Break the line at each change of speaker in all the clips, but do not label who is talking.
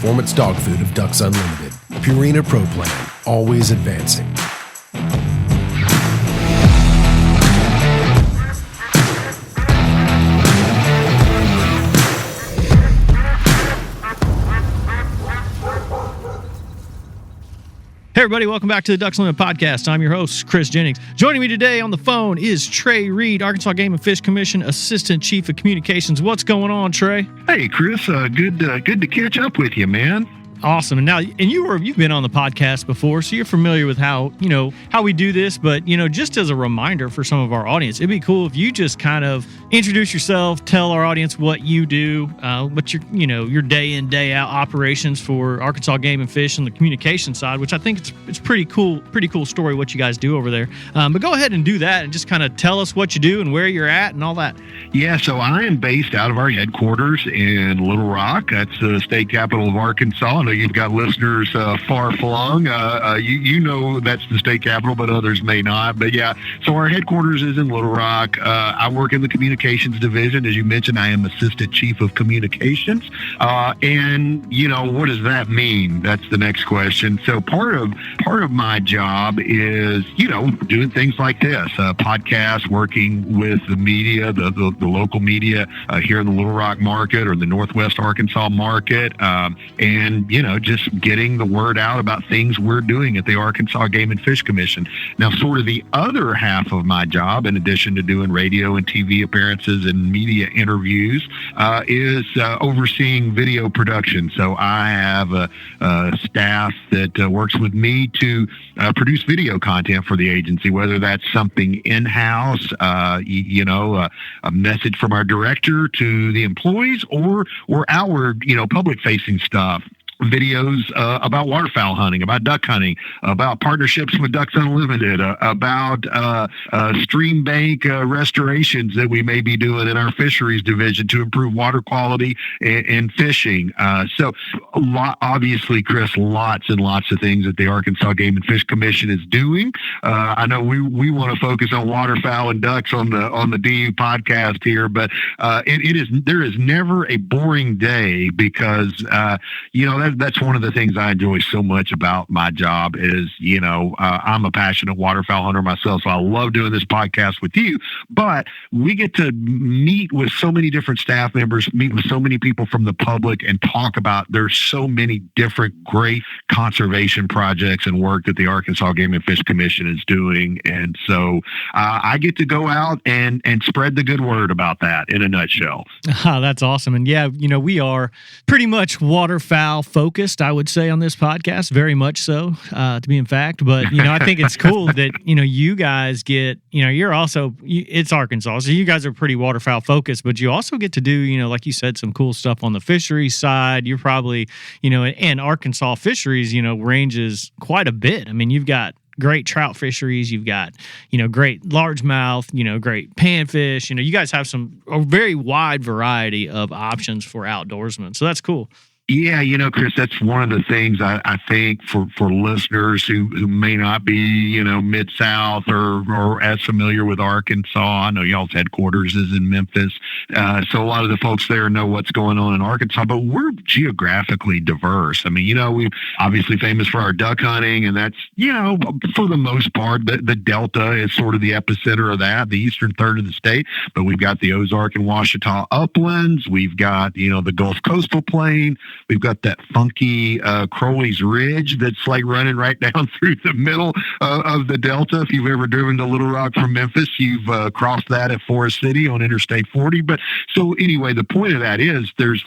Performance dog food of Ducks Unlimited. Purina Pro Plan, always advancing.
Hey everybody, welcome back to the Ducks Unlimited podcast. I'm your host, Chris Jennings. Joining me today on the phone is Trey Reid, Arkansas Game and Fish Commission Assistant Chief of Communications. What's going on, Trey?
Hey, Chris. Good to catch up with you, man.
Awesome. And you've been on the podcast before, so you're familiar with how we do this. But, just as a reminder for some of our audience, it'd be cool if you just kind of introduce yourself, tell our audience what you do, what your day in, day out operations for Arkansas Game and Fish on the communication side, which I think it's pretty cool story what you guys do over there. But go ahead and do that and just kind of tell us what you do and where you're at and all that.
Yeah, so I am based out of our headquarters in Little Rock. That's the state capital of Arkansas. I know you've got listeners far-flung. You know that's the state capital, but others may not. But yeah, so our headquarters is in Little Rock. I work in the communications division. As you mentioned, I am Assistant Chief of Communications. And, what does that mean? That's the next question. So part of my job is, doing things like this, podcasts, working with the media, the local media here in the Little Rock market or the Northwest Arkansas market, and, just getting the word out about things we're doing at the Arkansas Game and Fish Commission. Now, sort of the other half of my job, in addition to doing radio and TV appearances and media interviews, is overseeing video production. So I have a staff that works with me to produce video content for the agency, whether that's something in-house, a message from our director to the employees, or our, public-facing stuff. Videos about waterfowl hunting, about duck hunting, about partnerships with Ducks Unlimited, about stream bank restorations that we may be doing in our fisheries division to improve water quality and fishing. So obviously, Chris, lots and lots of things that the Arkansas Game and Fish Commission is doing. I know we want to focus on waterfowl and ducks on the DU podcast here, but there is never a boring day because that's one of the things I enjoy so much about my job is, I'm a passionate waterfowl hunter myself, so I love doing this podcast with you, but we get to meet with so many different staff members, meet with so many people from the public and talk about there's so many different great conservation projects and work that the Arkansas Game and Fish Commission is doing. And so I get to go out and spread the good word about that in a nutshell.
That's awesome. And yeah, we are pretty much waterfowl focused, I would say, on this podcast, very much so, to be in fact. But, I think it's cool that, you guys get, you're also, it's Arkansas, so you guys are pretty waterfowl focused, but you also get to do, like you said, some cool stuff on the fisheries side. You're probably, and Arkansas fisheries, ranges quite a bit. I mean, you've got great trout fisheries, you've got, great largemouth, great panfish. You guys have a very wide variety of options for outdoorsmen. So that's cool.
Yeah, Chris, that's one of the things I think for listeners who may not be, Mid-South or as familiar with Arkansas. I know y'all's headquarters is in Memphis. So a lot of the folks there know what's going on in Arkansas, but we're geographically diverse. I mean, we're obviously famous for our duck hunting, and that's, for the most part, the Delta is sort of the epicenter of that, the eastern third of the state. But we've got the Ozark and Ouachita uplands. We've got, the Gulf Coastal Plain. We've got that funky Crowley's Ridge that's like running right down through the middle of the Delta. If you've ever driven to Little Rock from Memphis, you've crossed that at Forest City on Interstate 40. But so anyway, the point of that is there's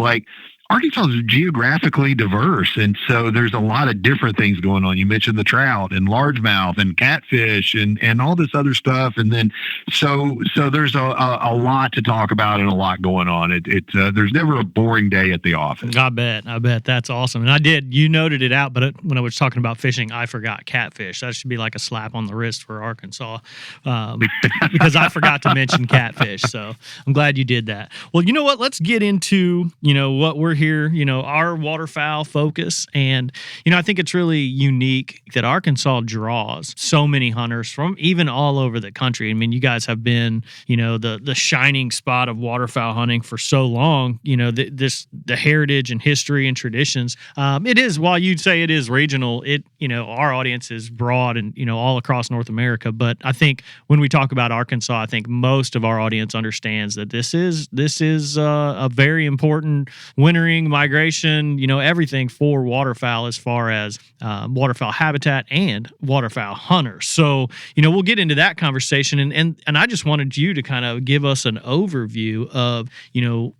Arkansas is geographically diverse, and so there's a lot of different things going on. You mentioned the trout and largemouth and catfish and all this other stuff, and then so there's a lot to talk about and a lot going on. There's never a boring day at the office.
I bet that's awesome. And you noted it out, but when I was talking about fishing, I forgot catfish. That should be like a slap on the wrist for Arkansas, because I forgot to mention catfish. So I'm glad you did that. Well, you know what? Let's get into what we're here, our waterfowl focus. And, I think it's really unique that Arkansas draws so many hunters from even all over the country. I mean, you guys have been, the shining spot of waterfowl hunting for so long, the heritage and history and traditions. It is, while you'd say it is regional, our audience is broad and, all across North America. But I think when we talk about Arkansas, I think most of our audience understands that this is a very important wintering migration, everything for waterfowl as far as waterfowl habitat and waterfowl hunters. So, we'll get into that conversation. And I just wanted you to kind of give us an overview of,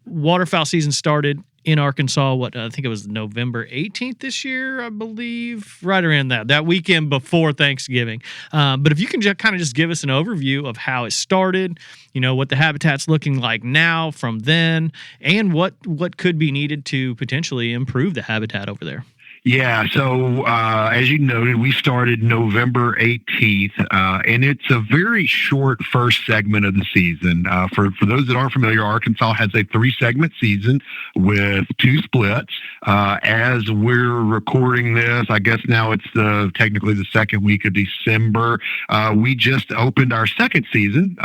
waterfowl season started in Arkansas, I think it was November 18th this year, I believe, right around that weekend before Thanksgiving. But if you can just give us an overview of how it started, what the habitat's looking like now from then, and what could be needed to potentially improve the habitat over there.
Yeah, so as you noted, we started November 18th, and it's a very short first segment of the season. For those that aren't familiar, Arkansas has a 3-segment season with 2 splits. As we're recording this, I guess now it's technically the second week of December. We just opened our second season,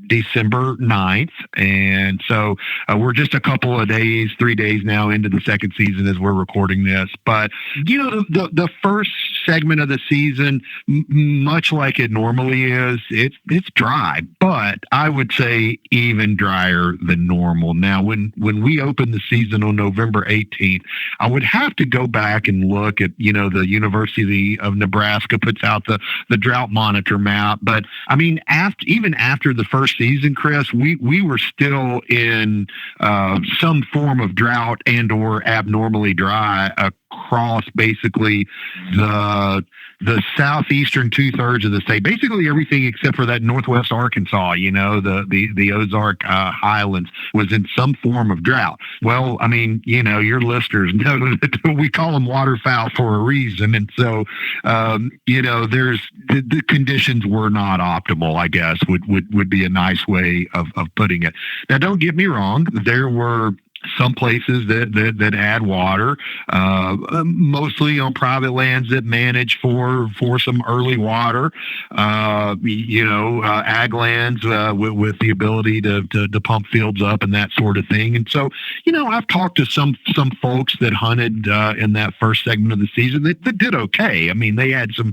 December 9th, and so we're just a couple of days, 3 days now into the second season as we're recording this. But the first segment of the season, much like it normally is, it's dry, but I would say even drier than normal. Now, when we opened the season on November 18th, I would have to go back and look at, the University of Nebraska puts out the drought monitor map. But I mean, even after the first season, Chris, we were still in some form of drought and or abnormally dry across basically the southeastern 2/3 of the state, basically everything except for that northwest Arkansas, the Ozark Highlands was in some form of drought. Well, I mean, your listeners know that we call them waterfowl for a reason. And so, there's the conditions were not optimal, I guess, would be a nice way of putting it. Now, don't get me wrong. There were some places that add water, mostly on private lands that manage for some early water, ag lands with the ability to pump fields up and that sort of thing. And so, I've talked to some folks that hunted in that first segment of the season that did okay. I mean, they had some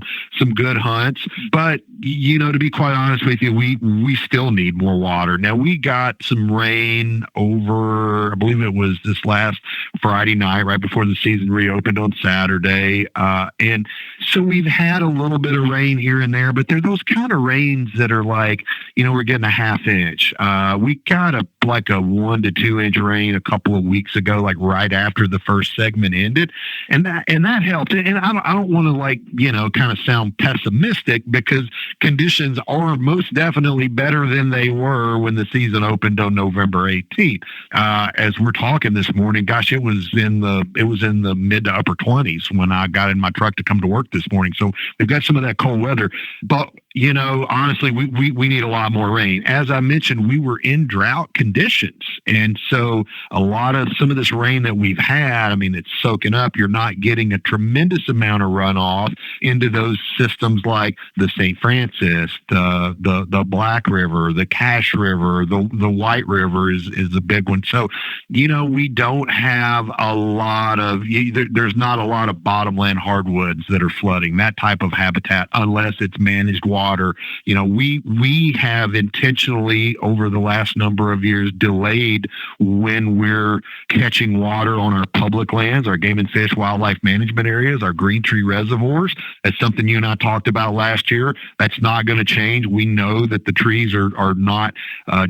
good hunts, but to be quite honest with you, we still need more water. Now, we got some rain over, I believe it was this last Friday night, right before the season reopened on Saturday. And so we've had a little bit of rain here and there, but they're those kind of rains that are like, we're getting a half inch. We got a 1 to 2 inch rain a couple of weeks ago, like right after the first segment ended. And that helped. And I don't want to kind of sound pessimistic, because conditions are most definitely better than they were when the season opened on November 18th. As we're talking this morning, gosh, it was in the mid to upper 20s when I got in my truck to come to work this morning. So we've got some of that cold weather, but honestly, we need a lot more rain. As I mentioned, we were in drought conditions. And so some of this rain that we've had, I mean, it's soaking up. You're not getting a tremendous amount of runoff into those systems like the St. Francis, the Black River, the Cache River, the White River is a big one. So, we don't have there's not a lot of bottomland hardwoods that are flooding, that type of habitat, unless it's managed water. We have intentionally over the last number of years delayed when we're catching water on our public lands, our game and fish wildlife management areas, our Greentree Reservoirs. That's something you and I talked about last year. That's not going to change. We know that the trees are not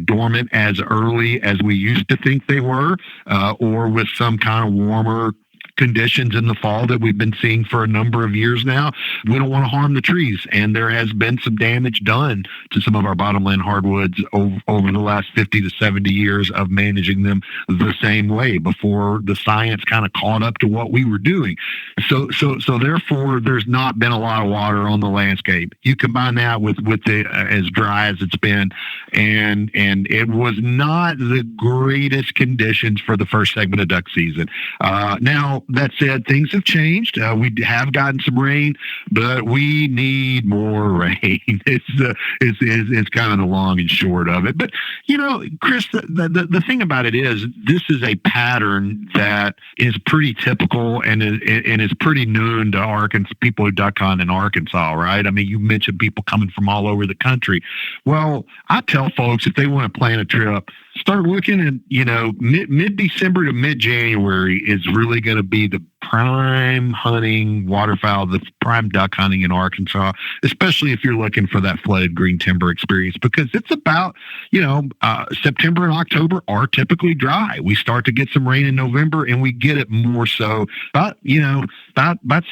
dormant as early as we used to think they were, or with some kind of warmer conditions in the fall that we've been seeing for a number of years now. We don't want to harm the trees, and there has been some damage done to some of our bottomland hardwoods over the last 50 to 70 years of managing them the same way before the science kind of caught up to what we were doing. So therefore, there's not been a lot of water on the landscape. You combine that with the as dry as it's been, and it was not the greatest conditions for the first segment of duck season. Now, that said, things have changed. We have gotten some rain, but we need more rain. It's kind of the long and short of it. But, Chris, the thing about it is this is a pattern that is pretty typical and is pretty known to Arkansas, people who duck hunt in Arkansas, right? I mean, you mentioned people coming from all over the country. Well, I tell folks if they want to plan a trip, start looking at, mid-December to mid-January is really going to be the prime hunting waterfowl, the prime duck hunting in Arkansas, especially if you're looking for that flooded green timber experience, because it's about, September and October are typically dry. We start to get some rain in November, and we get it more so about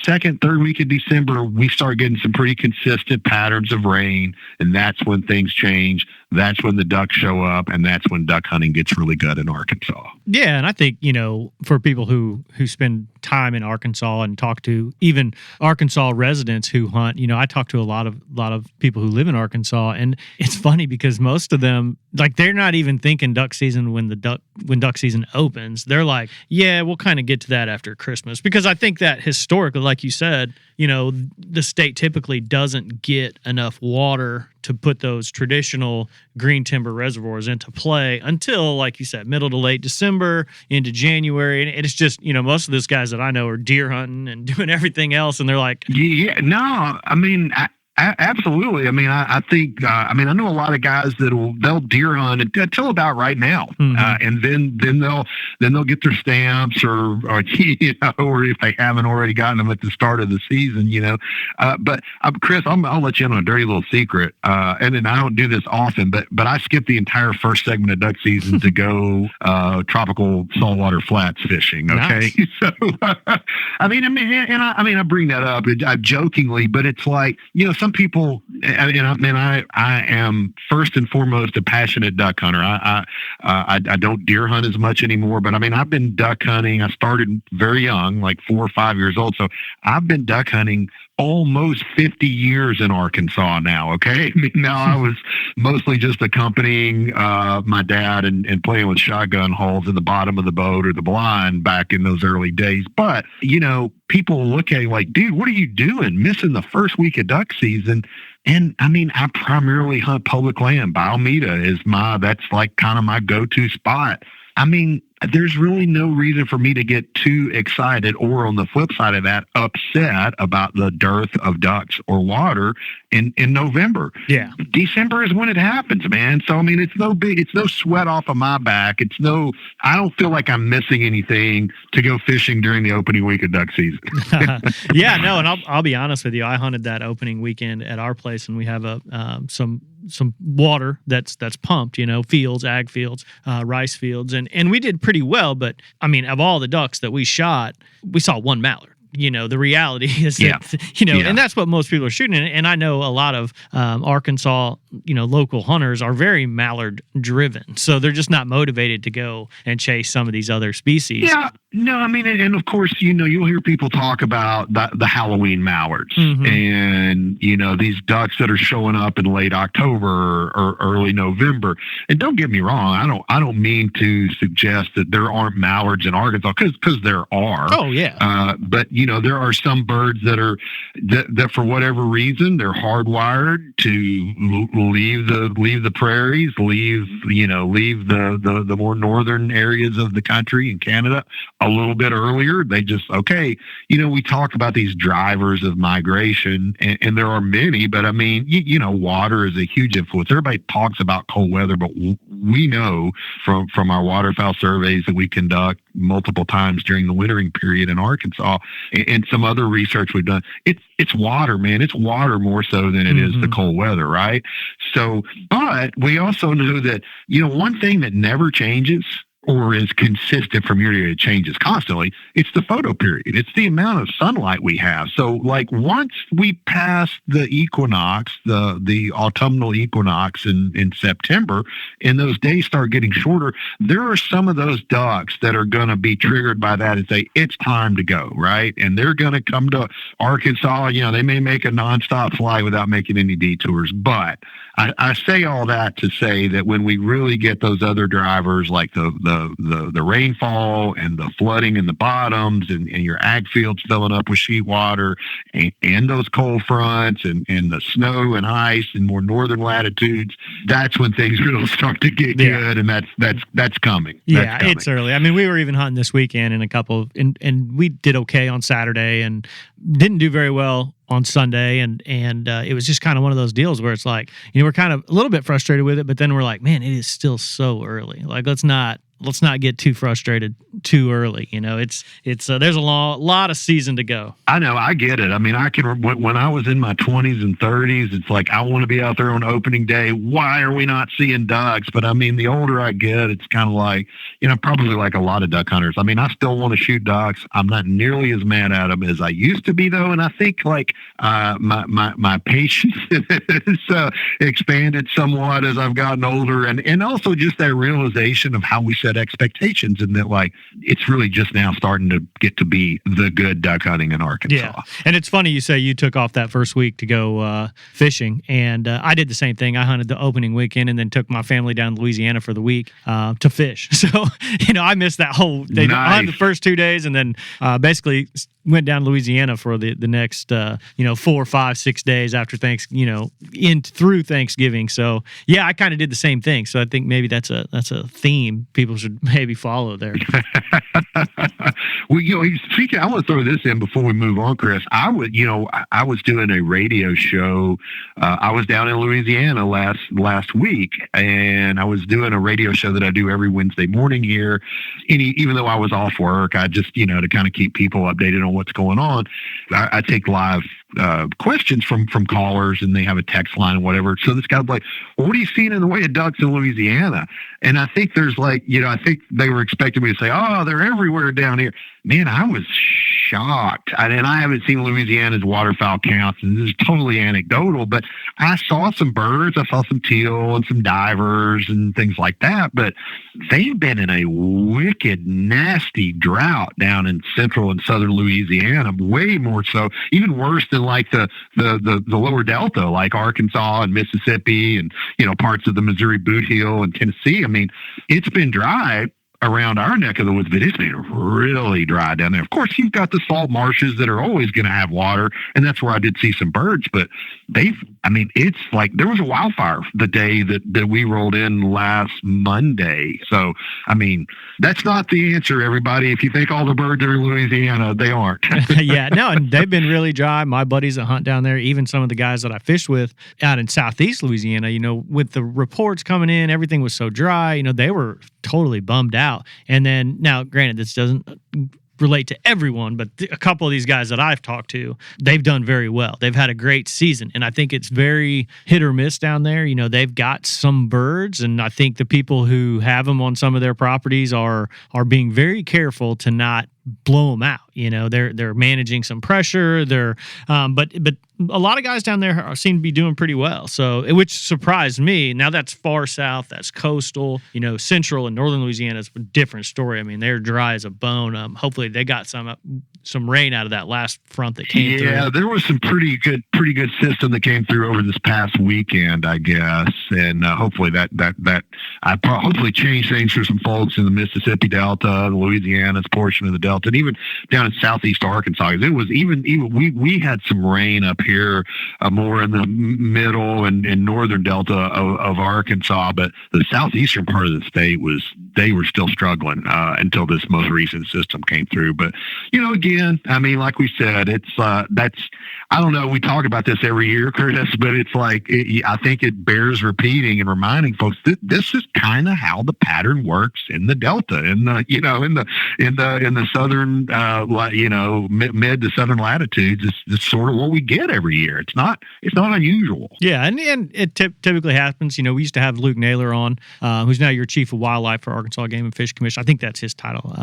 second, third week of December, we start getting some pretty consistent patterns of rain, and that's when things change. That's when the ducks show up, and that's when duck hunting gets really good in Arkansas.
Yeah, and I think, for people who spend time in Arkansas and talk to even Arkansas residents who hunt, I talk to a lot of people who live in Arkansas, and it's funny because most of them, like, they're not even thinking duck season when duck season opens. They're like, yeah, we'll kind of get to that after Christmas, because I think that historically, like you said, the state typically doesn't get enough water to put those traditional green timber reservoirs into play until, like you said, middle to late December into January. And it's just, most of those guys that I know are deer hunting and doing everything else. And they're like,
absolutely. I mean, I think, I know a lot of guys they'll deer hunt until about right now. And then they'll get their stamps or if they haven't already gotten them at the start of the season, but Chris, I'll let you in on a dirty little secret. And then I don't do this often, but I skip the entire first segment of duck season to go, tropical saltwater flats fishing. Okay. Nice. So, I bring that up jokingly, but it's like, some people, I am first and foremost a passionate duck hunter. I don't deer hunt as much anymore, but I've been duck hunting. I started very young, like 4 or 5 years old. So I've been duck hunting almost 50 years in Arkansas now. Okay. Now I was mostly just accompanying my dad and playing with shotgun holes in the bottom of the boat or the blind back in those early days. But, people look at you like, dude, what are you doing? Missing the first week of duck season. And I primarily hunt public land. Biomeda is that's like kind of my go-to spot. There's really no reason for me to get too excited or, on the flip side of that, upset about the dearth of ducks or water in November.
Yeah.
December is when it happens, man. So, it's no sweat off of my back. I don't feel like I'm missing anything to go fishing during the opening week of duck season.
Yeah, no, and I'll be honest with you. I hunted that opening weekend at our place, and we have some water that's pumped, fields, ag fields, rice fields, and we did pretty well. But of all the ducks that we shot, we saw one mallard. The reality is that, and that's what most people are shooting. And I know a lot of Arkansas, local hunters are very mallard driven. So they're just not motivated to go and chase some of these other species.
Yeah. No, and of course, you'll hear people talk about the Halloween mallards and, these ducks that are showing up in late October or early November. And don't get me wrong. I don't mean to suggest that there aren't mallards in Arkansas because there are.
Oh, yeah.
But, there are some birds that for whatever reason, they're hardwired to leave the prairies, leave the more northern areas of the country in Canada a little bit earlier. They just, we talk about these drivers of migration, and there are many, but water is a huge influence. Everybody talks about cold weather, but we know from our waterfowl surveys that we conduct multiple times during the wintering period in Arkansas and some other research we've done, it's water, man. It's water more so than it is the cold weather, right? So, but we also know that, one thing that never changes or is consistent from year to year. It changes constantly. It's the photo period. It's the amount of sunlight we have. So like once we pass the equinox, the autumnal equinox in September, and those days start getting shorter, there are some of those ducks that are going to be triggered by that and say, it's time to go, right? And they're going to come to Arkansas. They may make a nonstop flight without making any detours. But I say all that to say that when we really get those other drivers, like the rainfall and the flooding in the bottoms and your ag fields filling up with sheet water and those cold fronts and the snow and ice in more northern latitudes, that's when things really start to get good, and that's coming.
It's early. I mean, we were even hunting this weekend in a couple, and we did okay on Saturday and didn't do very well on Sunday, and it was just kind of one of those deals where it's like, we're kind of a little bit frustrated with it, but then we're like, man, it is still so early. Like, let's not get too frustrated too early. It's there's a lot of season to go.
I know, I get it. I mean, when I was in my 20s and 30s, it's like, I want to be out there on opening day. Why are we not seeing ducks? But I mean, the older I get, it's kind of like, probably like a lot of duck hunters. I mean, I still want to shoot ducks. I'm not nearly as mad at them as I used to be, though. And I think like my patience has expanded somewhat as I've gotten older, and also just that realization of how we set expectations, and that like it's really just now starting to get to be the good duck hunting in Arkansas.
Yeah, and it's funny you say you took off that first week to go fishing, and I did the same thing. I hunted the opening weekend and then took my family down to Louisiana for the week to fish. So I missed that whole day. Nice. I hunted the first 2 days and then basically went down to Louisiana for the next 4, 5, 6 days after through Thanksgiving. So yeah, I kind of did the same thing. So I think maybe that's a theme people should maybe follow there.
Well, speaking, I want to throw this in before we move on, Chris. I was doing a radio show. I was down in Louisiana last week, and I was doing a radio show that I do every Wednesday morning here. And even though I was off work, I just to kind of keep people updated on what's going on, I take live questions from callers, and they have a text line and whatever. So this guy's like, well, what are you seeing in the way of ducks in Louisiana? And I think there's like, I think they were expecting me to say, oh, they're everywhere down here. Man, I was shocked. And I haven't seen Louisiana's waterfowl counts, and this is totally anecdotal, but I saw some birds. I saw some teal and some divers and things like that, but they've been in a wicked, nasty drought down in central and southern Louisiana, way more so, even worse than like the lower Delta, like Arkansas and Mississippi and, parts of the Missouri Boot Heel and Tennessee. I mean, it's been dry around our neck of the woods, but it's been really dry down there. Of course, you've got the salt marshes that are always going to have water, and that's where I did see some birds, but it's like there was a wildfire the day that we rolled in last Monday. So, that's not the answer, everybody. If you think all the birds are in Louisiana, they aren't.
Yeah, no, and they've been really dry. My buddies that hunt down there, even some of the guys that I fished with out in southeast Louisiana, with the reports coming in, everything was so dry, they were totally bummed out. And then, now, granted, this doesn't relate to everyone, but a couple of these guys that I've talked to, they've done very well. They've had a great season, and I think it's very hit or miss down there. They've got some birds, and I think the people who have them on some of their properties are being very careful to not blow them out. They're managing some pressure. But a lot of guys down there seem to be doing pretty well. So, which surprised me. Now that's far south, that's coastal. Central and northern Louisiana is a different story. They're dry as a bone. Hopefully they got some rain out of that last front that came through.
Yeah, there was some pretty good system that came through over this past weekend, I guess, and hopefully that hopefully changed things for some folks in the Mississippi Delta, the Louisiana's portion of the Delta, and even down in southeast Arkansas. It was even we had some rain up here, more in the middle and northern Delta of Arkansas, but the southeastern part of the state they were still struggling until this most recent system came through. But again, like we said, it's I don't know. We talk about this every year, Curtis, but it's like I think it bears repeating and reminding folks that this is kind of how the pattern works in the Delta, in the southern, mid to southern latitudes. It's sort of what we get every year. It's not unusual.
Yeah, and it typically happens. We used to have Luke Naylor on, who's now your chief of wildlife for Arkansas Game and Fish Commission. I think that's his title.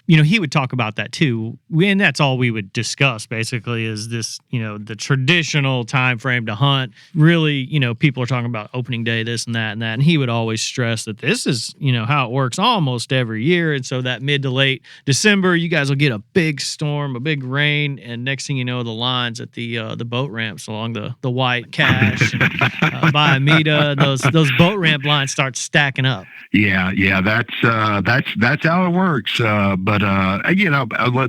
He would talk about that too, and that's all we would discuss basically is this, the traditional time frame to hunt. Really, people are talking about opening day, this and that, and he would always stress that this is, how it works almost every year. And so that mid to late December, you guys will get a big storm, a big rain, and next thing you know, the lines at the boat ramps along the White Cache and by Amita, those boat ramp lines start stacking up.
Yeah, that's how it works. But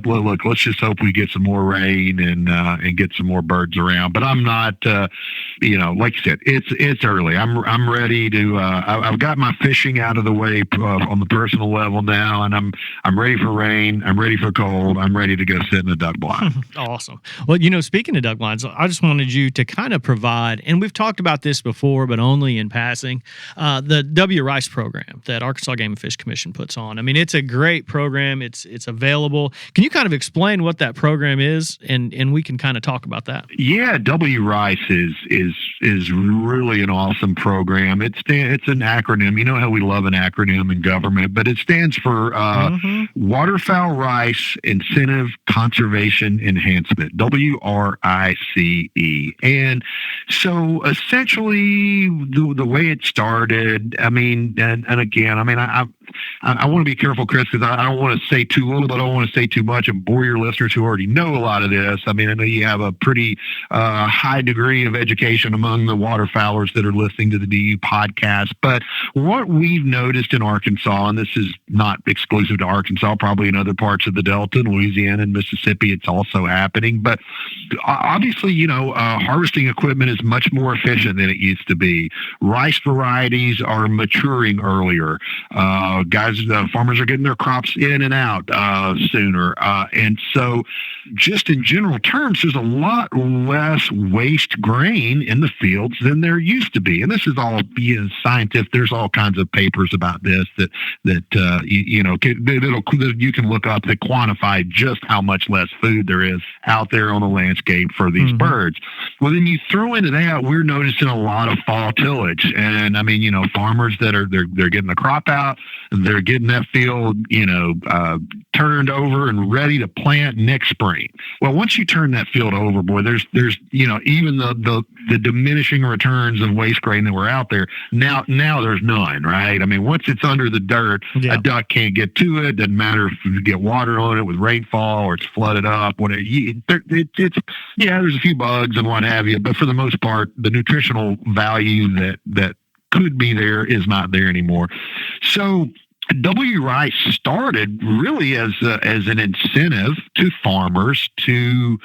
look, let's just hope we get some more rain and get some more birds around. But I'm not, like you said, it's early. I'm ready to. I've got my fishing out of the way on the personal level now, and I'm ready for rain. I'm ready for cold. I'm ready to go sit in the duck blind.
Awesome. Well, speaking of duck blinds, I just wanted you to kind of provide, and we've talked about this before, but only in passing, the WRICE program that Arkansas Game and Fish Commission puts on. I mean, it's a great program. It's available. Can you kind of explain what that program is, and we can kind of talk about that?
Yeah, WRICE is really an awesome program. It's an acronym. You know how we love an acronym in government, but it stands for Waterfowl Rice Incentive Conservation Enhancement, WRICE. And so essentially the way it started, I mean, and again, I mean, I want to be careful, Chris, because I don't want to say too little, but I don't want to say too much and bore your listeners who already know a lot of this. I mean, I know you have a pretty high degree of education among the waterfowlers that are listening to the DU podcast. But what we've noticed in Arkansas, and this is not exclusive to Arkansas, probably in other parts of the Delta, in Louisiana and Mississippi, it's also happening. But obviously, harvesting equipment is much more efficient than it used to be. Rice varieties are maturing earlier. Farmers are getting their crops in and out sooner. And so just in general terms, there's a lot less waste grain in the fields than there used to be. And this is all scientific. There's all kinds of papers about this that you can look up that quantify just how much less food there is out there on the landscape for these birds. Well, then you throw into that, we're noticing a lot of fall tillage. And I mean, farmers that are, they're getting the crop out, they're getting that field, turned over and ready to plant next spring. Well, once you turn that field over, boy, there's even the diminishing returns of waste grain that were out there. Now there's none, right? I mean, once it's under the dirt, a duck can't get to it. Doesn't matter if you get water on it with rainfall or it's flooded up. There's a few bugs and what have you, but for the most part, the nutritional value that could be there is not there anymore. So WRICE started really as an incentive to farmers to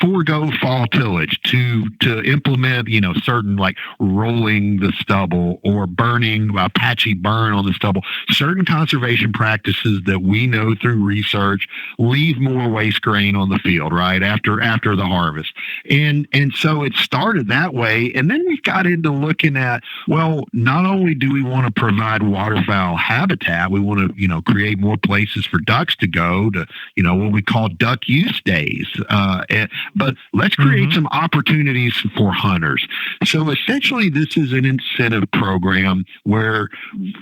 forego fall tillage, to implement, certain like rolling the stubble or burning a patchy burn on the stubble, certain conservation practices that we know through research leave more waste grain on the field, right? After the harvest. And so it started that way. And then we got into looking at, well, not only do we want to provide waterfowl habitat, we want to, create more places for ducks to go to, what we call duck use days. But let's create some opportunities for hunters. So essentially, this is an incentive program where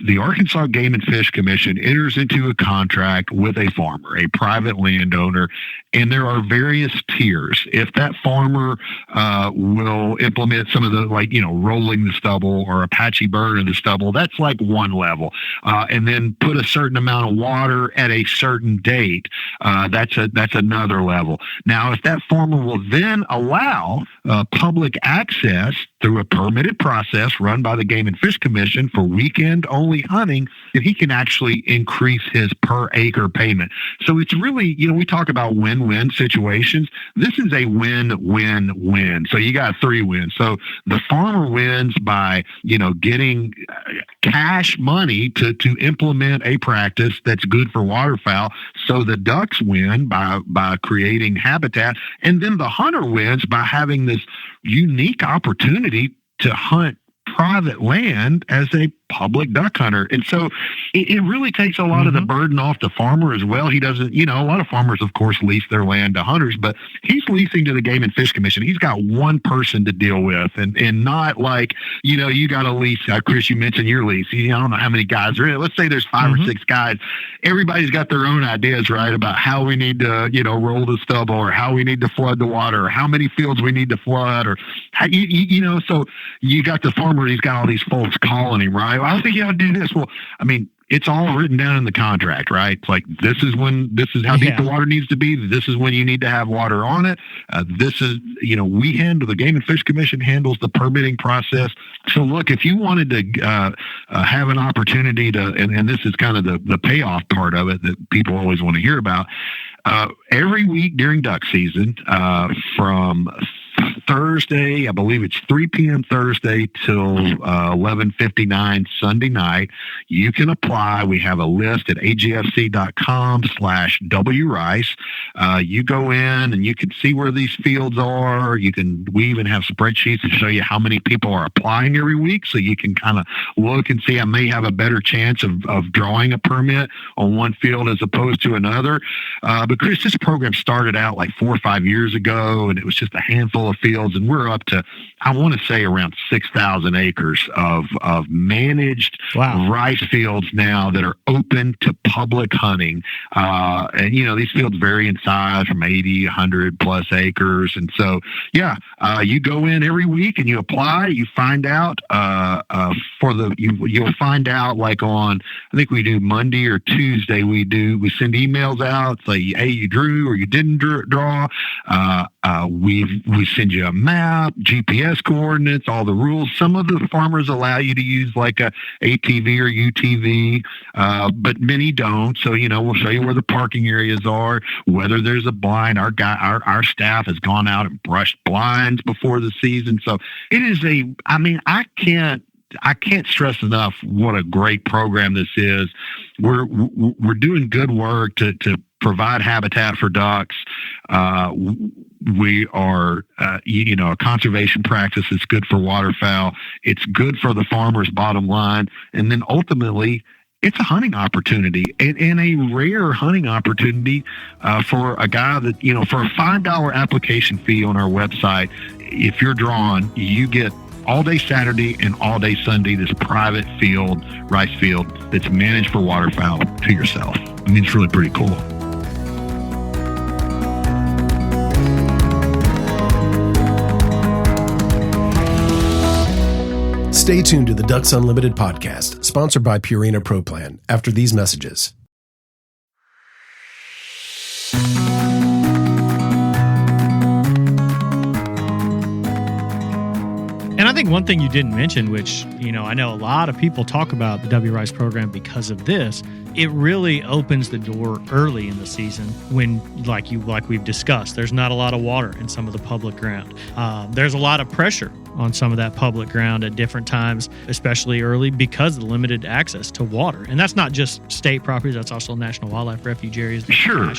the Arkansas Game and Fish Commission enters into a contract with a farmer, a private landowner, and there are various tiers. If that farmer will implement some of the, rolling the stubble or a patchy burn in the stubble, that's like one level. And then put a certain amount of water at a certain date, that's another level. Now, if that farmer will then allow public access through a permitted process run by the Game and Fish Commission for weekend-only hunting, that he can actually increase his per-acre payment. So it's really, we talk about win-win situations. This is a win-win-win. So you got 3 wins. So the farmer wins by, getting cash money to implement a practice that's good for waterfowl. So the ducks win by creating habitat. And then the hunter wins by having this unique opportunity to hunt private land as a public duck hunter. And so it really takes a lot of the burden off the farmer as well. He doesn't, a lot of farmers, of course, lease their land to hunters, but he's leasing to the Game and Fish Commission. He's got one person to deal with, and not like, you got to lease. Chris, you mentioned your lease. I don't know how many guys are in it. Let's say there's 5 or 6 guys. Everybody's got their own ideas, right, about how we need to, roll the stubble, or how we need to flood the water, or how many fields we need to flood, or how, so you got the farmer, he's got all these folks calling him, right? Well, I think you ought to do this. Well, I mean, it's all written down in the contract, right? It's like, this is how deep the water needs to be. This is when you need to have water on it. This is, we handle, the Game and Fish Commission handles the permitting process. So look, if you wanted to have an opportunity to, and this is kind of the payoff part of it that people always want to hear about, every week during duck season, from Thursday, I believe it's 3 p.m. Thursday till 11:59 Sunday night, you can apply. We have a list at agfc.com/WRICE. You go in and you can see where these fields are. We even have spreadsheets to show you how many people are applying every week, so you can kind of look and see, I may have a better chance of drawing a permit on one field as opposed to another. But Chris, this program started out like 4 or 5 years ago, and it was just a handful of fields, and we're up to, I want to say, around 6,000 acres of managed rice fields now that are open to public hunting. And these fields vary in size from 80, 100 plus acres. And so, you go in every week and you apply. You find out you'll find out, like on, I think we do Monday or Tuesday. We send emails out, say, hey, you drew or you didn't draw. We send you a map, GPS coordinates, all the rules. Some of the farmers allow you to use like a ATV or UTV, but many don't. So, we'll show you where the parking areas are, whether there's a blind. Our staff has gone out and brushed blinds before the season. So it is I can't stress enough what a great program this is. We're doing good work to provide habitat for ducks. We are, a conservation practice is good for waterfowl. It's good for the farmer's bottom line. And then ultimately, it's a hunting opportunity, and a rare hunting opportunity for a guy that, for a $5 application fee on our website, if you're drawn, you get all day Saturday and all day Sunday, this private field, rice field, that's managed for waterfowl to yourself. I mean, it's really pretty cool.
Stay tuned to the Ducks Unlimited podcast, sponsored by Purina Pro Plan, after these messages.
And I think one thing you didn't mention, which, I know a lot of people talk about the WRICE program because of this, it really opens the door early in the season when, like we've discussed, there's not a lot of water in some of the public ground. There's a lot of pressure on some of that public ground at different times, especially early, because of the limited access to water. And that's not just state properties, that's also National Wildlife Refuge areas,
sure,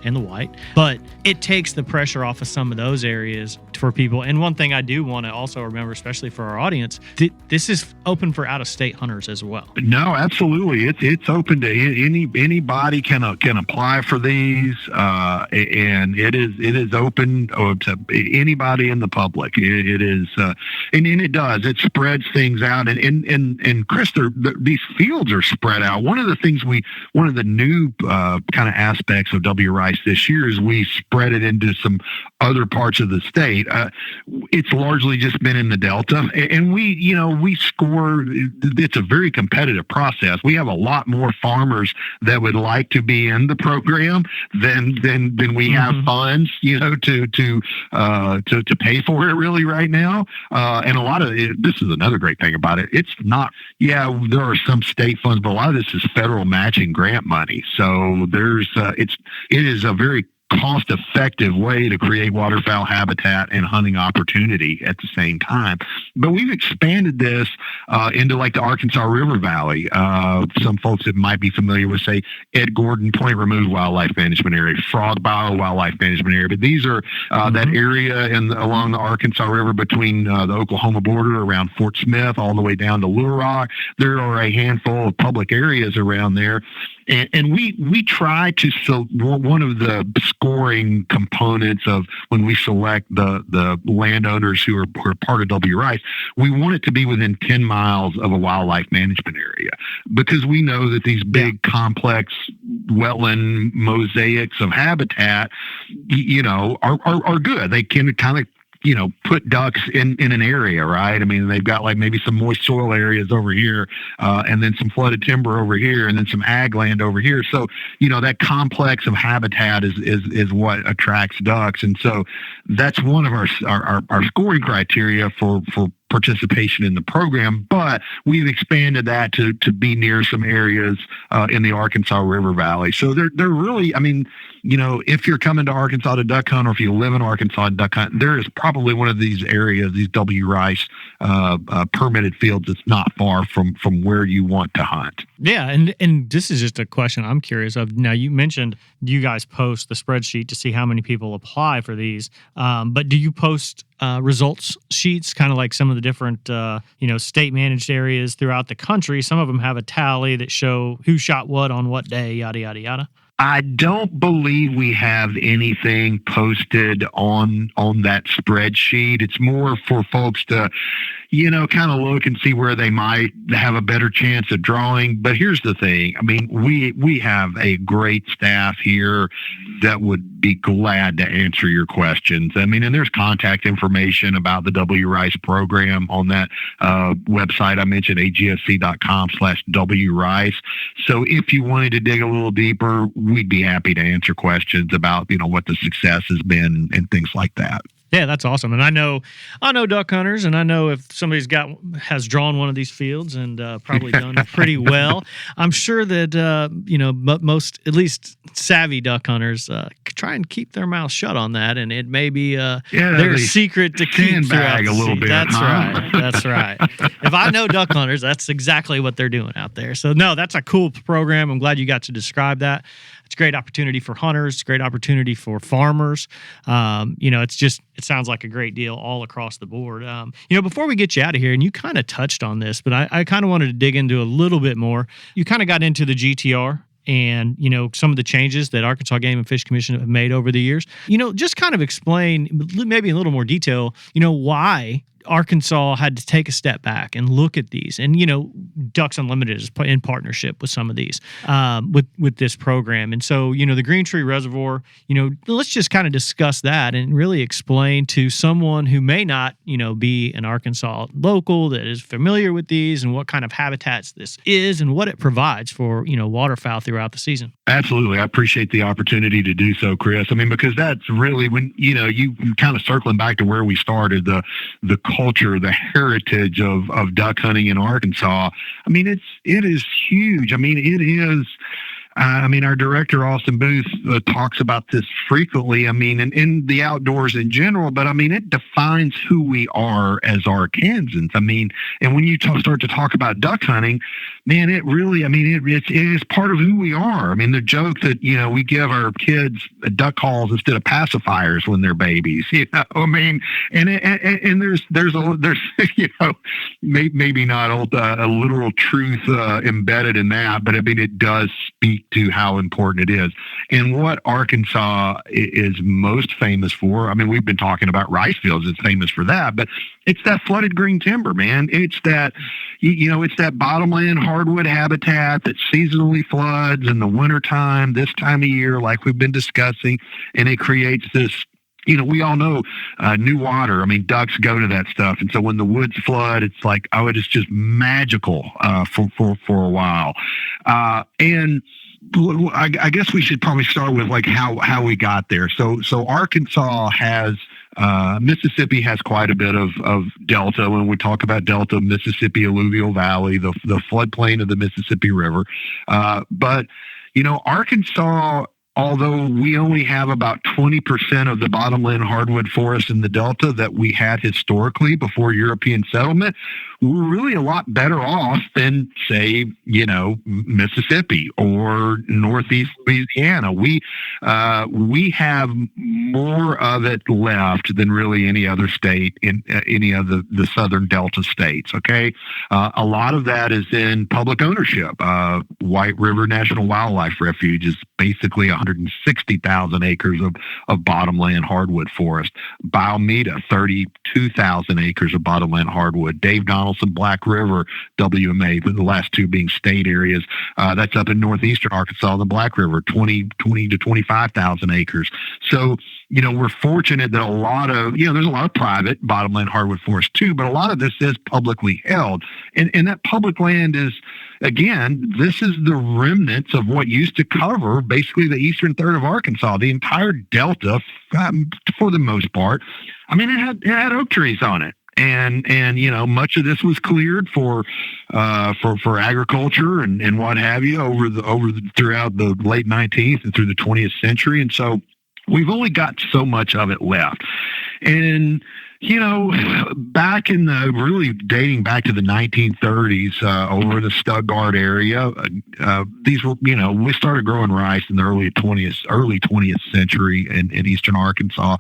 and the white. But it takes the pressure off of some of those areas for people. And one thing I do want to also remember, especially for our audience, this is open for out-of-state hunters as well.
No, absolutely. It's open to anybody can apply for these, and it is open to anybody in the public. It is, and it does. It spreads things out, and Chris, these fields are spread out. One of the new kind of aspects of WRICE this year is we spread it into some other parts of the state. It's largely just been in the Delta, and we score. It's a very competitive process. We have a lot more farmers farmers that would like to be in the program, then we have funds, to pay for it really right now. And a lot of it, this is another great thing about it. It's not, there are some state funds, but a lot of this is federal matching grant money. So it is a very cost-effective way to create waterfowl habitat and hunting opportunity at the same time. But we've expanded this into like the Arkansas River Valley. Some folks that might be familiar with, say, Ed Gordon Point Removed Wildlife Management Area, Frog Bow Wildlife Management Area. But these are that area along the Arkansas River between the Oklahoma border around Fort Smith all the way down to Little Rock. There are a handful of public areas around there. And we try to, so one of the scoring components of when we select the landowners who are part of WRICE, we want it to be within 10 miles of a wildlife management area, because we know that these big complex wetland mosaics of habitat, are good. They can kind of put ducks in an area, right? I mean, they've got like maybe some moist soil areas over here, and then some flooded timber over here, and then some ag land over here. So, that complex of habitat is what attracts ducks. And so that's one of our scoring criteria for participation in the program, but we've expanded that to be near some areas in the Arkansas River Valley. So they're really, if you're coming to Arkansas to duck hunt, or if you live in Arkansas to duck hunt, there is probably one of these areas, these WRICE permitted fields that's not far from where you want to hunt.
Yeah, and this is just a question I'm curious of. Now, you mentioned you guys post the spreadsheet to see how many people apply for these, but do you post results sheets, kind of like some of the different, state managed areas throughout the country? Some of them have a tally that show who shot what on what day, yada, yada, yada.
I don't believe we have anything posted on that spreadsheet. It's more for folks to, kind of look and see where they might have a better chance of drawing. But here's the thing. I mean, we have a great staff here that would be glad to answer your questions. I mean, and there's contact information about the WRICE program on that website I mentioned, agsc.com/WRICE. So if you wanted to dig a little deeper, we'd be happy to answer questions about, what the success has been and things like that.
Yeah, that's awesome. And I know duck hunters, and I know if somebody's has drawn one of these fields and probably done pretty well, I'm sure that, most, at least savvy duck hunters, try and keep their mouth shut on that. And it may be their secret to keep throughout the season. That's right. That's right. If I know duck hunters, that's exactly what they're doing out there. So, no, that's a cool program. I'm glad you got to describe that. It's a great opportunity for hunters. It's a great opportunity for farmers. It sounds like a great deal all across the board. Before we get you out of here, and you kind of touched on this, but I kind of wanted to dig into a little bit more. You kind of got into the GTR and, some of the changes that Arkansas Game and Fish Commission have made over the years. Just kind of explain, maybe in a little more detail, why Arkansas had to take a step back and look at these. And, Ducks Unlimited is in partnership with some of these, with this program. And so, the Greentree Reservoir, let's just kind of discuss that and really explain to someone who may not, be an Arkansas local that is familiar with these and what kind of habitats this is and what it provides for, waterfowl throughout the season.
Absolutely. I appreciate the opportunity to do so, Chris. I mean, because that's really when, you kind of circling back to where we started, the culture, the heritage of duck hunting in Arkansas. I mean, it is huge. I mean, it is. Our director, Austin Booth, talks about this frequently. I mean, in the outdoors in general, but it defines who we are as Arkansans. I mean, and when you start to talk about duck hunting, man, it really, it is part of who we are. I mean, the joke that, we give our kids duck calls instead of pacifiers when they're babies, and there's maybe not a literal truth embedded in that, but it does speak to how important it is. And what Arkansas is most famous for, we've been talking about rice fields, it's famous for that, but it's that flooded green timber, man. It's that, it's that bottomland hardwood habitat that seasonally floods in the wintertime, this time of year, like we've been discussing, and it creates this we all know new water. I mean, ducks go to that stuff. And so when the woods flood, it's like, it is just magical for a while. And I guess we should probably start with like how we got there. So Arkansas has, Mississippi has quite a bit of delta. When we talk about delta, Mississippi alluvial valley, the floodplain of the Mississippi River. But, Arkansas, although we only have about 20% of the bottomland hardwood forest in the delta that we had historically before European settlement, we're really a lot better off than, say, Mississippi or Northeast Louisiana. We have more of it left than really any other state in any of the southern delta states. Okay, a lot of that is in public ownership. White River National Wildlife Refuge is basically 160,000 acres of bottomland hardwood forest. Biomeda, 32,000 acres of bottomland hardwood. Dave Donaldson, Black River, WMA, the last two being state areas. That's up in northeastern Arkansas, the Black River, 20 to 25,000 acres. So, we're fortunate that a lot of, there's a lot of private bottomland hardwood forest too, but a lot of this is publicly held. And that public land is, again, this is the remnants of what used to cover basically the eastern third of Arkansas, the entire delta, for the most part. I mean, it had oak trees on it. And much of this was cleared for agriculture and what have you throughout the late 19th and through the 20th century. And so we've only got so much of it left. And back in really dating back to the 1930s, over the Stuttgart area, these were, we started growing rice in the early 20th century in eastern Arkansas.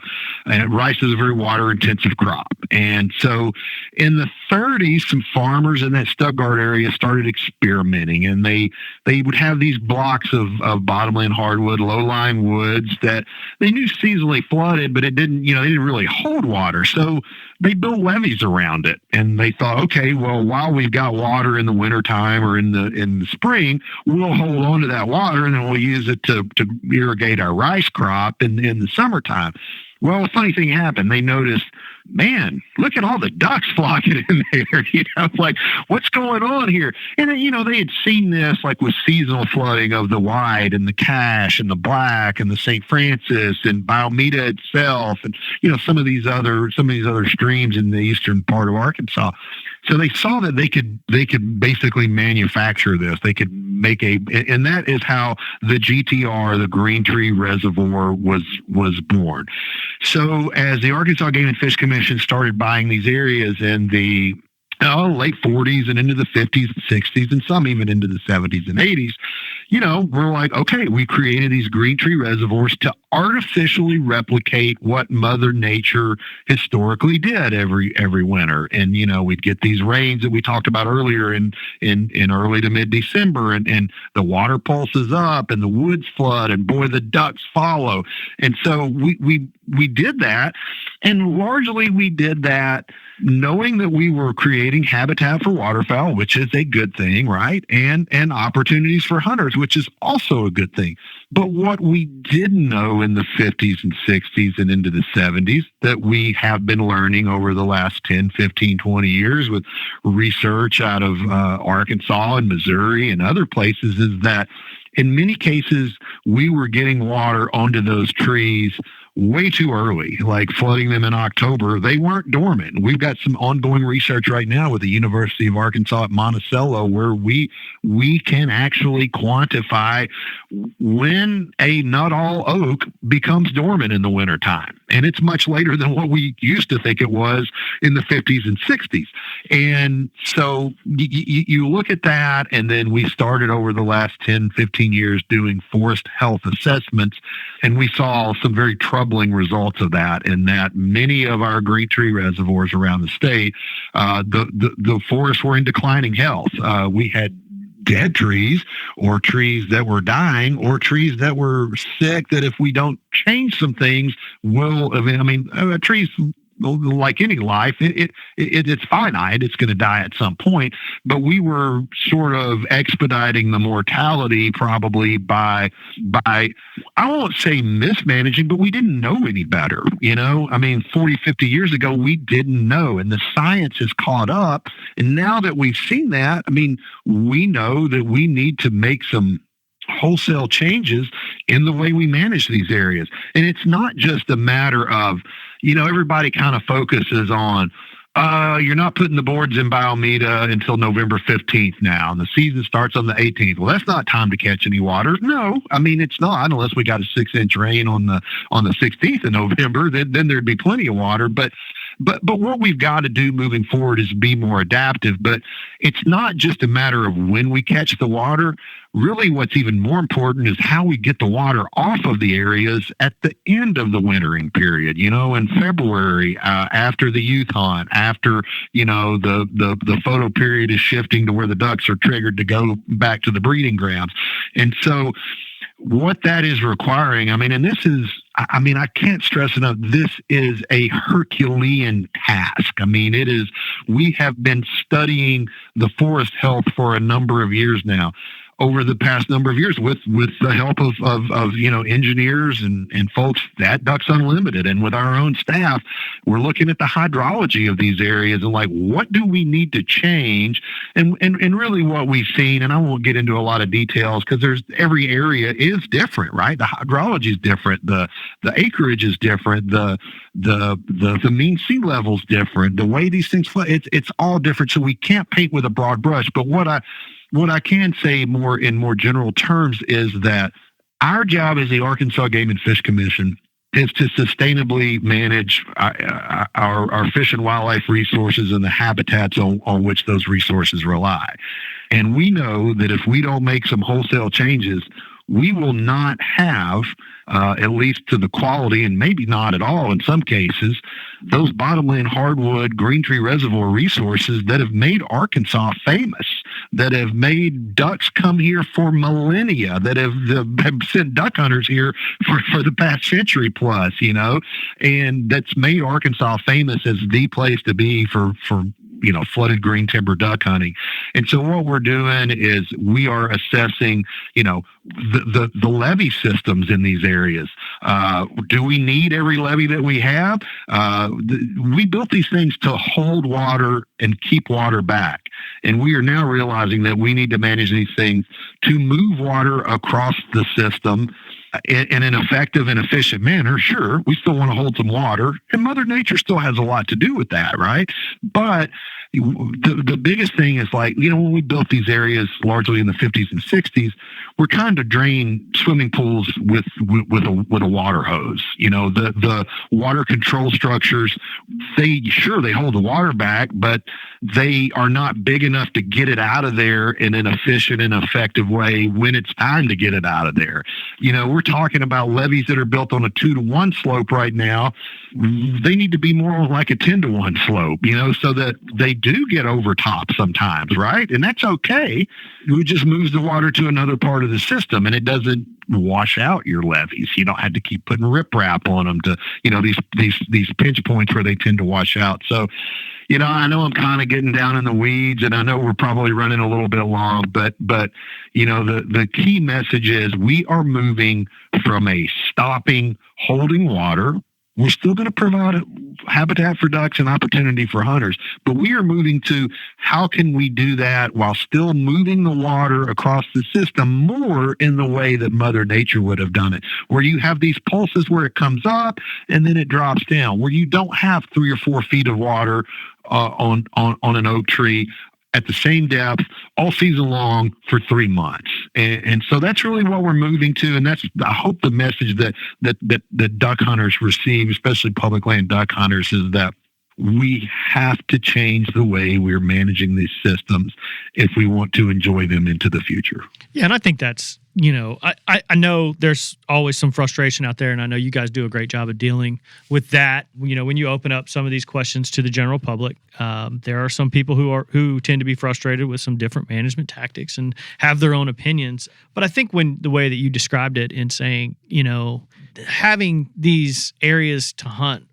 And rice is a very water intensive crop. And so in the 30s, some farmers in that Stuttgart area started experimenting, and they would have these blocks of bottomland hardwood, low-lying woods that they knew seasonally flooded, but it didn't, they didn't really hold water. So they built levees around it, and they thought, okay, well, while we've got water in the wintertime or in the spring, we'll hold on to that water and then we'll use it to irrigate our rice crop in the summertime. Well, a funny thing happened. They noticed, man, look at all the ducks flocking in there. Like, what's going on here? And then, they had seen this like with seasonal flooding of the White and the Cache and the Black and the St. Francis and Biomeda itself, and some of these other streams in the eastern part of Arkansas. So they saw that they could basically manufacture this. They could make and that is how the GTR, the Greentree Reservoir, was born. So as the Arkansas Game and Fish Commission started buying these areas in the late 40s and into the 50s and 60s and some even into the 70s and 80s, we're like, okay, we created these Greentree Reservoirs to artificially replicate what Mother Nature historically did every winter. And, we'd get these rains that we talked about earlier in early to mid-December, and the water pulses up and the woods flood, and boy, the ducks follow. And so we did that, and largely we did that knowing that we were creating habitat for waterfowl, which is a good thing, right? And opportunities for hunters, which is also a good thing. But what we didn't know in the 50s and 60s and into the 70s that we have been learning over the last 10, 15, 20 years with research out of Arkansas and Missouri and other places is that in many cases, we were getting water onto those trees way too early, like flooding them in October. They weren't dormant. We've got some ongoing research right now with the University of Arkansas at Monticello where we can actually quantify when a Nuttall oak becomes dormant in the wintertime. And it's much later than what we used to think it was in the 50s and 60s. And so you look at that, and then we started over the last 10, 15 years doing forest health assessments, and we saw some very troubling results of that, in that many of our Greentree reservoirs around the state, the forests were in declining health. We had dead trees, or trees that were dying, or trees that were sick that if we don't change some things will, trees like any life, it's finite. It's going to die at some point. But we were sort of expediting the mortality probably by I won't say mismanaging, but we didn't know any better. 40, 50 years ago, we didn't know. And the science has caught up. And now that we've seen that, we know that we need to make some wholesale changes in the way we manage these areas. And it's not just a matter of, everybody kind of focuses on, you're not putting the boards in Biomeda until November 15th now, and the season starts on the 18th. Well, that's not time to catch any water. No, it's not, unless we got a 6-inch rain on the 16th of November, then there'd be plenty of water. But what we've got to do moving forward is be more adaptive. But it's not just a matter of when we catch the water. Really, what's even more important is how we get the water off of the areas at the end of the wintering period, in February, after the youth hunt, after, the photo period is shifting to where the ducks are triggered to go back to the breeding grounds. And so what that is requiring, and this is, I can't stress enough, this is a Herculean task. We have been studying the forest health for a number of years now, over the past number of years with the help of engineers and folks at Ducks Unlimited, and with our own staff. We're looking at the hydrology of these areas and what do we need to change? And really what we've seen, and I won't get into a lot of details because every area is different, right? The hydrology is different, the acreage is different, the mean sea level is different, the way these things flow, it's all different. So we can't paint with a broad brush. But what I can say in more general terms is that our job as the Arkansas Game and Fish Commission is to sustainably manage our fish and wildlife resources and the habitats on which those resources rely. And we know that if we don't make some wholesale changes, we will not have, at least to the quality, and maybe not at all in some cases, those bottomland hardwood Greentree Reservoir resources that have made Arkansas famous, that have made ducks come here for millennia, that have sent duck hunters here for the past century plus, and that's made Arkansas famous as the place to be for flooded green timber duck hunting. And so what we're doing is we are assessing, the levee systems in these areas. Do we need every levee that we have? We built these things to hold water and keep water back. And we are now realizing that we need to manage these things to move water across the system in an effective and efficient manner. Sure, we still want to hold some water, and Mother Nature still has a lot to do with that, right? But the biggest thing is when we built these areas largely in the 50s and 60s, we're trying to drain swimming pools with a water hose. The water control structures, they hold the water back, but they are not big enough to get it out of there in an efficient and effective way when it's time to get it out of there. We're talking about levees that are built on a 2-to-1 slope right now. They need to be more like a 10-to-1 slope, so that they do get over top sometimes, right? And that's okay. It just moves the water to another part of the system, and it doesn't wash out your levees. You don't have to keep putting riprap on them to, these pinch points where they tend to wash out. So, I know I'm kind of getting down in the weeds, and I know we're probably running a little bit long, but the key message is we are moving from a stopping, holding water. We're still going to provide a habitat for ducks and opportunity for hunters, but we are moving to how can we do that while still moving the water across the system more in the way that Mother Nature would have done it, where you have these pulses where it comes up and then it drops down, where you don't have 3 or 4 feet of water on an oak tree at the same depth all season long for 3 months. And so that's really what we're moving to. And that's, I hope, the message that duck hunters receive, especially public land duck hunters, is that we have to change the way we're managing these systems if we want to enjoy them into the future.
Yeah, and I think that's, I know there's always some frustration out there, and I know you guys do a great job of dealing with that. When you open up some of these questions to the general public, there are some people who tend to be frustrated with some different management tactics and have their own opinions. But I think the way that you described it in saying, having these areas to hunt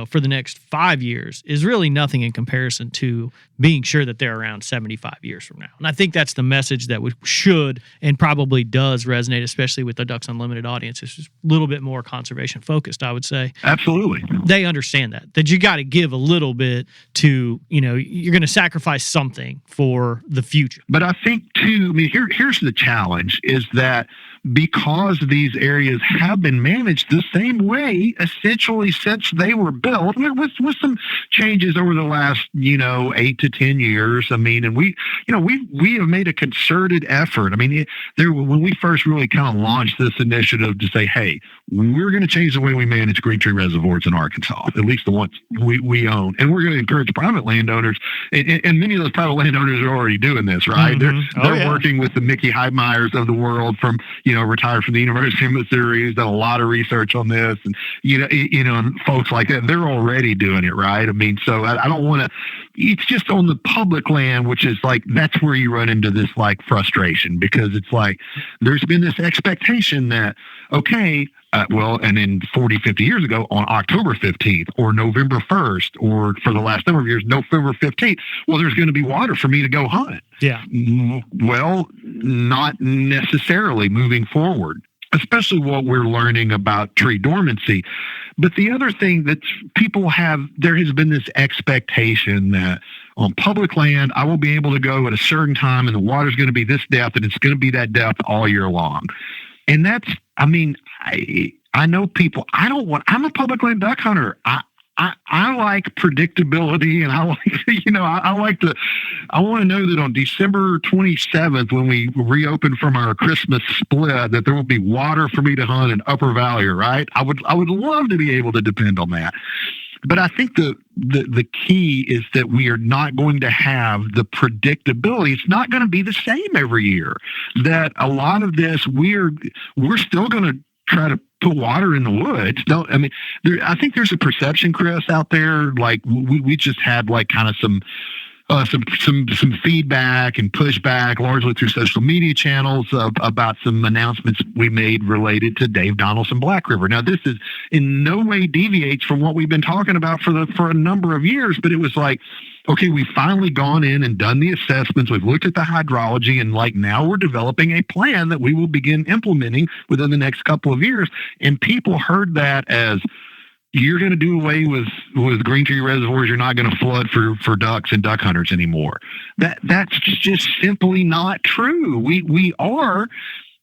for the next 5 years is really nothing in comparison to being sure that they're around 75 years from now. And I think that's the message that we should and probably does resonate, especially with the Ducks Unlimited audience. It's just a little bit more conservation focused, I would say.
Absolutely.
They understand that you got to give a little bit to, you're going to sacrifice something for the future.
But I think too, here's the challenge is that because these areas have been managed the same way essentially since they were built, with some changes over the last 8 to 10 years. And we have made a concerted effort. When we first really kind of launched this initiative to say, hey, we're going to change the way we manage Greentree Reservoirs in Arkansas, at least the ones we own, and we're going to encourage private landowners, and many of those private landowners are already doing this, right?
Mm-hmm.
They're working with the Mickey Heidmeyers of the world from retired from the University of Missouri, who's done a lot of research on this, and and folks like that, they're already doing it, right? So I don't want to. It's just on the public land, which is that's where you run into this frustration, because it's there's been this expectation that and then 40, 50 years ago on October 15th or November 1st, or for the last number of years, November 15th, there's going to be water for me to go hunt.
Yeah.
Well, not necessarily moving forward, especially what we're learning about tree dormancy. But the other thing that there has been this expectation that on public land, I will be able to go at a certain time and the water's going to be this depth and it's going to be that depth all year long. And that's, I know people, I'm a public land duck hunter. I like predictability, and I want to know that on December 27th, when we reopen from our Christmas split, that there will be water for me to hunt in Upper Valley, right? I would love to be able to depend on that. But I think the key is that we are not going to have the predictability. It's not going to be the same every year. That a lot of this, we're still going to try to put water in the woods. I think there's a perception, Chris, out there. We just had kind of some feedback and pushback, largely through social media channels, about some announcements we made related to Dave Donaldson Black River. Now, this is in no way deviates from what we've been talking about for a number of years, but it was we've finally gone in and done the assessments. We've looked at the hydrology, and now we're developing a plan that we will begin implementing within the next couple of years. And people heard that as, you're going to do away with Greentree Reservoirs. You're not going to flood for ducks and duck hunters anymore. That's just simply not true. We are,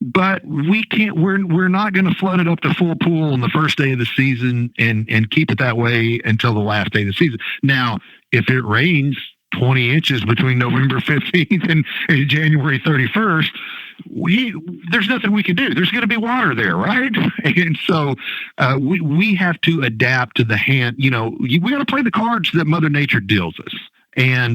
but we can't. We're not going to flood it up to full pool on the first day of the season and keep it that way until the last day of the season. Now, if it rains 20 inches between November 15th and January 31st, there's nothing we can do. There's going to be water there, right? And so we have to adapt to the hand. We got to play the cards that Mother Nature deals us.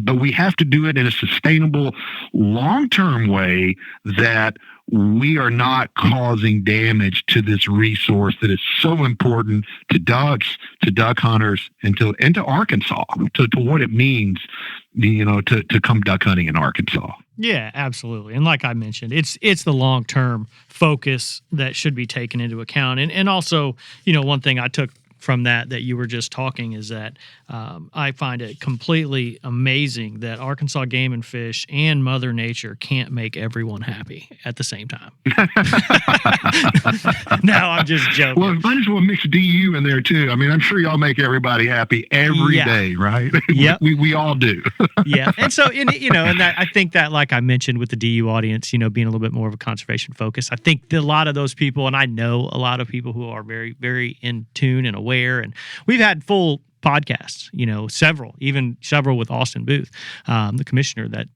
But we have to do it in a sustainable, long-term way that we are not causing damage to this resource that is so important to ducks, to duck hunters, and to Arkansas, to what it means, to come duck hunting in Arkansas.
Yeah, absolutely. And like I mentioned, it's the long-term focus that should be taken into account. And also, one thing I took from that you were just talking is that I find it completely amazing that Arkansas Game and Fish and Mother Nature can't make everyone happy at the same time. No, I'm just joking.
Well, might as well mix DU in there too. I'm sure y'all make everybody happy every day, right?
Yeah,
we all do.
Yeah, and so and that I think that, like I mentioned with the DU audience, being a little bit more of a conservation focus, I think that a lot of those people, and I know a lot of people who are very, very in tune and aware, and we've had full podcasts, several with Austin Booth, the commissioner, that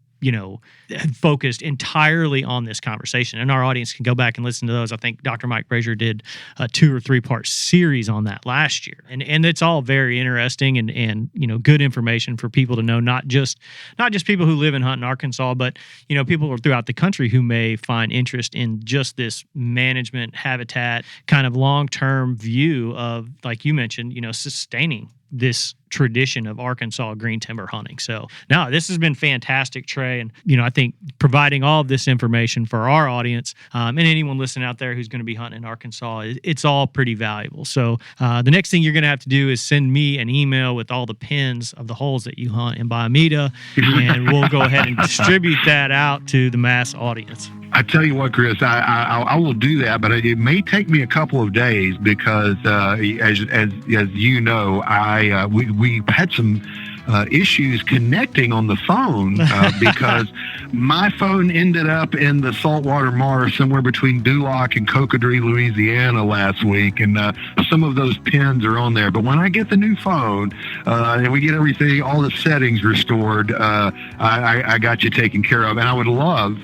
had focused entirely on this conversation. And our audience can go back and listen to those. I think Dr. Mike Brazier did a 2 or 3 part series on that last year. And it's all very interesting and good information for people to know, not just people who live and hunt in Arkansas, but, people throughout the country who may find interest in just this management, habitat, kind of long-term view of, like you mentioned, sustaining this tradition of Arkansas green timber hunting. So no, this has been fantastic, Trey. And, I think providing all of this information for our audience and anyone listening out there who's going to be hunting in Arkansas, it's all pretty valuable. So the next thing you're going to have to do is send me an email with all the pins of the holes that you hunt in Biomeda, and we'll go ahead and distribute that out to the mass audience.
I tell you what, Chris, I will do that, but it may take me a couple of days because, as you know, we had some issues connecting on the phone because my phone ended up in the saltwater marsh somewhere between Duloc and Cocodrie, Louisiana last week, and some of those pins are on there. But when I get the new phone and we get everything, all the settings restored, I got you taken care of, and I would love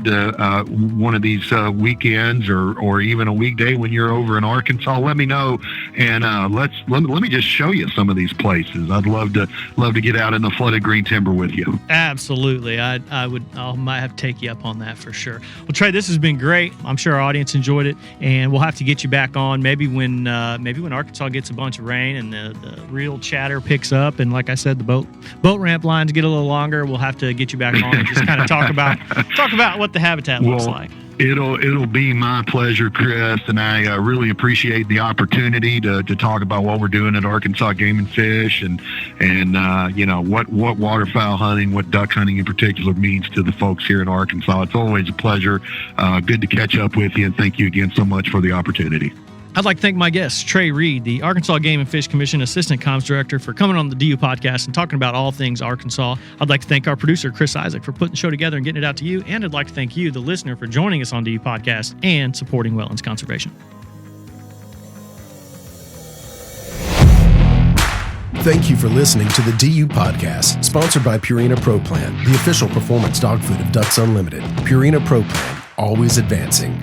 to one of these weekends or even a weekday when you're over in Arkansas, let me know, and let me just show you some of these places. I'd love to get out in the flooded green timber with you.
Absolutely. I might have to take you up on that for sure. Well, Trey, this has been great. I'm sure our audience enjoyed it, and we'll have to get you back on maybe when Arkansas gets a bunch of rain and the real chatter picks up, and like I said, the boat ramp lines get a little longer. We'll have to get you back on and just kind of talk about what the habitat looks like.
It'll be my pleasure, Chris, and I really appreciate the opportunity to talk about what we're doing at Arkansas Game and Fish, and what waterfowl hunting, what duck hunting in particular means to the folks here in Arkansas. It's always a pleasure. Good to catch up with you, and thank you again so much for the opportunity.
I'd like to thank my guest, Trey Reid, the Arkansas Game and Fish Commission Assistant Comms Director, for coming on the DU podcast and talking about all things Arkansas. I'd like to thank our producer, Chris Isaac, for putting the show together and getting it out to you. And I'd like to thank you, the listener, for joining us on DU podcast and supporting wetlands conservation.
Thank you for listening to the DU Podcast, sponsored by Purina Pro Plan, the official performance dog food of Ducks Unlimited. Purina Pro Plan, always advancing.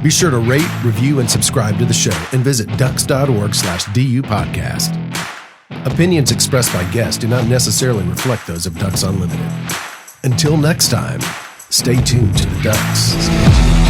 Be sure to rate, review, and subscribe to the show, and visit ducks.org/DU Podcast. Opinions expressed by guests do not necessarily reflect those of Ducks Unlimited. Until next time, stay tuned to the Ducks.